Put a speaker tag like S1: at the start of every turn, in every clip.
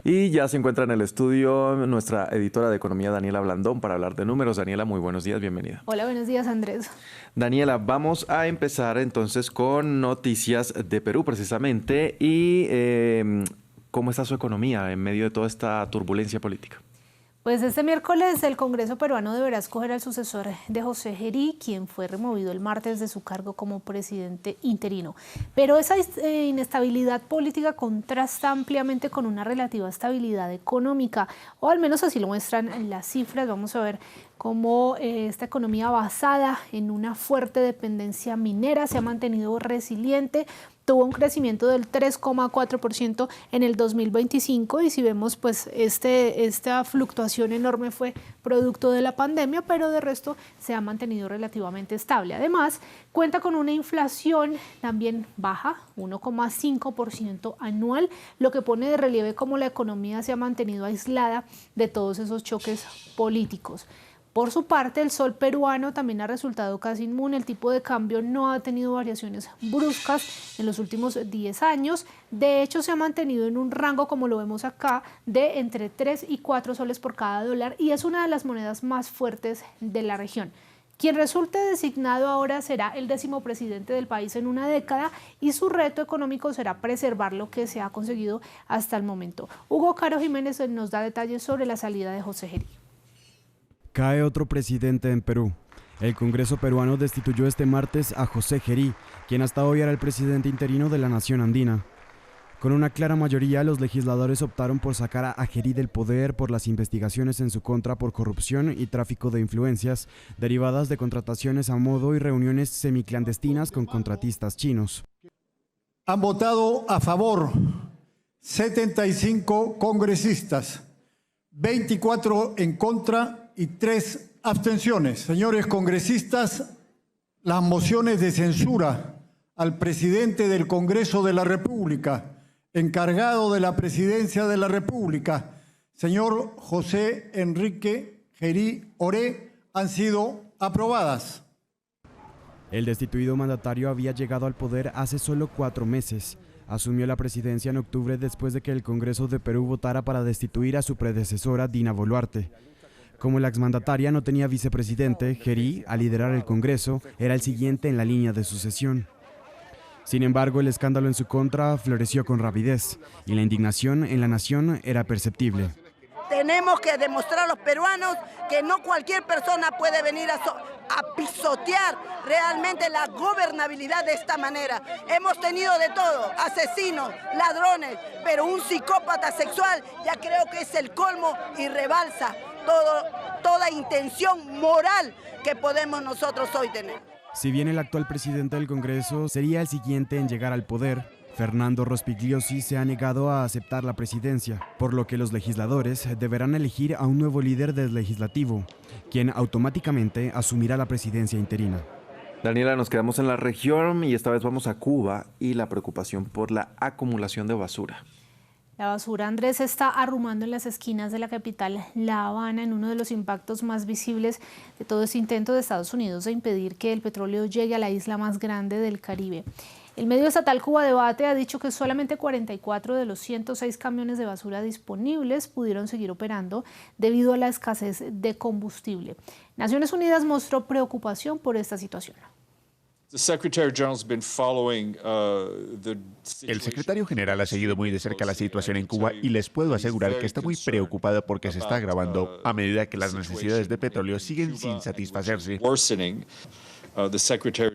S1: Y ya se encuentra en el estudio nuestra editora de economía, Daniela Blandón, para hablar de números. Daniela, muy buenos días, bienvenida.
S2: Hola, buenos días, Andrés.
S1: Daniela, vamos a empezar entonces con noticias de Perú precisamente y cómo está su economía en medio de toda esta turbulencia política.
S2: Pues este miércoles el Congreso peruano deberá escoger al sucesor de José Gerí, quien fue removido el martes de su cargo como presidente interino. Pero esa inestabilidad política contrasta ampliamente con una relativa estabilidad económica, o al menos así lo muestran las cifras. Vamos a ver cómo esta economía basada en una fuerte dependencia minera se ha mantenido resiliente. Tuvo un crecimiento del 3,4% en el 2025 y si vemos pues esta fluctuación enorme fue producto de la pandemia, pero de resto se ha mantenido relativamente estable. Además, cuenta con una inflación también baja, 1,5% anual, lo que pone de relieve cómo la economía se ha mantenido aislada de todos esos choques políticos. Por su parte, el sol peruano también ha resultado casi inmune. El tipo de cambio no ha tenido variaciones bruscas en los últimos 10 años. De hecho, se ha mantenido en un rango, como lo vemos acá, de entre 3 y 4 soles por cada dólar y es una de las monedas más fuertes de la región. Quien resulte designado ahora será el 10º presidente del país en una década y su reto económico será preservar lo que se ha conseguido hasta el momento. Hugo Caro Jiménez nos da detalles sobre la salida de José Gerí.
S3: Cae otro presidente en Perú. El Congreso peruano destituyó este martes a José Gerí, quien hasta hoy era el presidente interino de la nación andina. Con una clara mayoría, los legisladores optaron por sacar a Gerí del poder por las investigaciones en su contra por corrupción y tráfico de influencias derivadas de contrataciones a modo y reuniones semiclandestinas con contratistas chinos.
S4: Han votado a favor 75 congresistas, 24 en contra y 3 abstenciones. Señores congresistas, las mociones de censura al presidente del Congreso de la República, encargado de la presidencia de la República, señor José Enrique Gerí Oré, han sido aprobadas.
S3: El destituido mandatario había llegado al poder hace solo 4 meses. Asumió la presidencia en octubre después de que el Congreso de Perú votara para destituir a su predecesora Dina Boluarte. Como la exmandataria no tenía vicepresidente, Gerí, al liderar el Congreso, era el siguiente en la línea de sucesión. Sin embargo, el escándalo en su contra floreció con rapidez y la indignación en la nación era perceptible.
S5: Tenemos que demostrar a los peruanos que no cualquier persona puede venir a pisotear realmente la gobernabilidad de esta manera. Hemos tenido de todo, asesinos, ladrones, pero un psicópata sexual ya creo que es el colmo y rebalsa toda intención moral que podemos nosotros hoy tener.
S3: Si bien el actual presidente del Congreso sería el siguiente en llegar al poder, Fernando Rospigliosi se ha negado a aceptar la presidencia, por lo que los legisladores deberán elegir a un nuevo líder del legislativo, quien automáticamente asumirá la presidencia interina.
S1: Daniela, nos quedamos en la región y esta vez vamos a Cuba y la preocupación por la acumulación de basura.
S2: La basura, Andrés, se está arrumando en las esquinas de la capital, La Habana, en uno de los impactos más visibles de todo este intento de Estados Unidos de impedir que el petróleo llegue a la isla más grande del Caribe. El medio estatal Cuba Debate ha dicho que solamente 44 de los 106 camiones de basura disponibles pudieron seguir operando debido a la escasez de combustible. Naciones Unidas mostró preocupación por esta situación.
S6: El secretario general ha seguido muy de cerca la situación en Cuba y les puedo asegurar que está muy preocupado porque se está agravando a medida que las necesidades de petróleo siguen sin satisfacerse.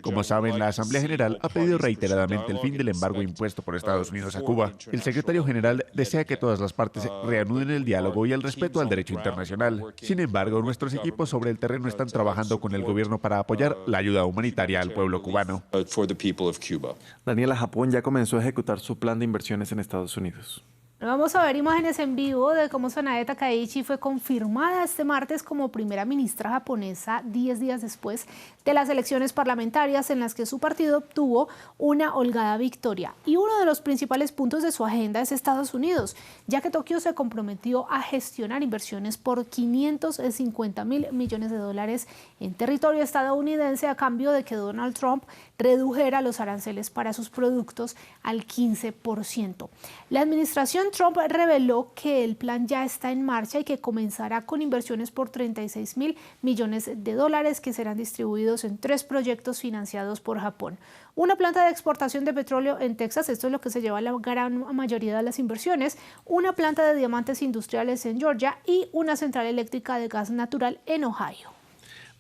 S6: Como saben, la Asamblea General ha pedido reiteradamente el fin del embargo impuesto por Estados Unidos a Cuba. El secretario general desea que todas las partes reanuden el diálogo y el respeto al derecho internacional. Sin embargo, nuestros equipos sobre el terreno están trabajando con el gobierno para apoyar la ayuda humanitaria al pueblo cubano.
S1: Daniela, Japón ya comenzó a ejecutar su plan de inversiones en Estados Unidos.
S2: Vamos a ver imágenes en vivo de cómo Sanae Takaichi fue confirmada este martes como primera ministra japonesa 10 días después de las elecciones parlamentarias en las que su partido obtuvo una holgada victoria. Y uno de los principales puntos de su agenda es Estados Unidos, ya que Tokio se comprometió a gestionar inversiones por $550.000 millones en territorio estadounidense a cambio de que Donald Trump redujera los aranceles para sus productos al 15%. La administración President Trump reveló que el plan ya está en marcha y que comenzará con inversiones por $36.000 millones que serán distribuidos en 3 proyectos financiados por Japón. Una planta de exportación de petróleo en Texas, esto es lo que se lleva la gran mayoría de las inversiones, una planta de diamantes industriales en Georgia y una central eléctrica de gas natural en Ohio.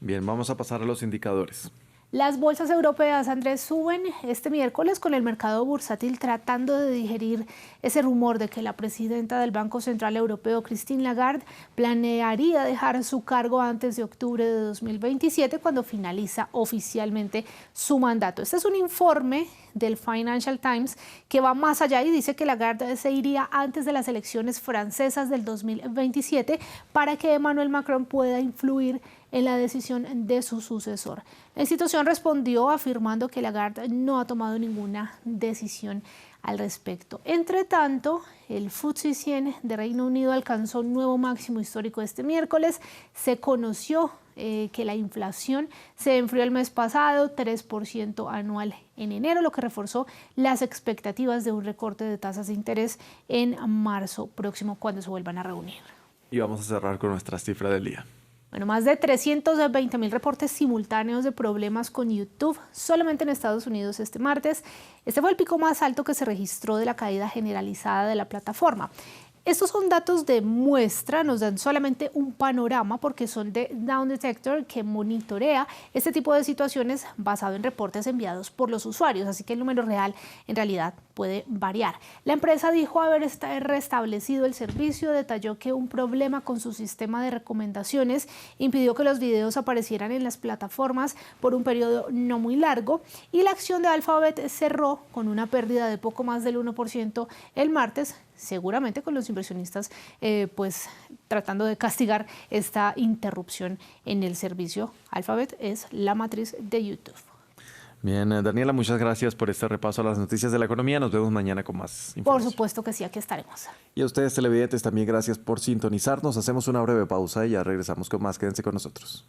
S1: Bien, vamos a pasar a los indicadores.
S2: Las bolsas europeas, Andrés, suben este miércoles con el mercado bursátil tratando de digerir ese rumor de que la presidenta del Banco Central Europeo, Christine Lagarde, planearía dejar su cargo antes de octubre de 2027, cuando finaliza oficialmente su mandato. Este es un informe del Financial Times que va más allá y dice que Lagarde se iría antes de las elecciones francesas del 2027 para que Emmanuel Macron pueda influir en la decisión de su sucesor. La institución respondió afirmando que Lagarde no ha tomado ninguna decisión al respecto. Entre tanto, el FTSE 100 de Reino Unido alcanzó un nuevo máximo histórico este miércoles. Se conoció que la inflación se enfrió el mes pasado, 3% anual en enero, lo que reforzó las expectativas de un recorte de tasas de interés en marzo próximo, cuando se vuelvan a reunir.
S1: Y vamos a cerrar con nuestra cifra del día.
S2: Bueno, más de 320.000 reportes simultáneos de problemas con YouTube solamente en Estados Unidos este martes. Este fue el pico más alto que se registró de la caída generalizada de la plataforma. Estos son datos de muestra, nos dan solamente un panorama porque son de Down Detector, que monitorea este tipo de situaciones basado en reportes enviados por los usuarios, así que el número real en realidad puede variar. La empresa dijo haber restablecido el servicio, detalló que un problema con su sistema de recomendaciones impidió que los videos aparecieran en las plataformas por un periodo no muy largo, y la acción de Alphabet cerró con una pérdida de poco más del 1% el martes, seguramente con los inversionistas pues tratando de castigar esta interrupción en el servicio. Alphabet es la matriz de YouTube.
S1: Bien, Daniela, muchas gracias por este repaso a las noticias de la economía. Nos vemos mañana con más información.
S2: Por supuesto que sí, aquí estaremos.
S1: Y a ustedes, televidentes, también gracias por sintonizarnos. Hacemos una breve pausa y ya regresamos con más. Quédense con nosotros.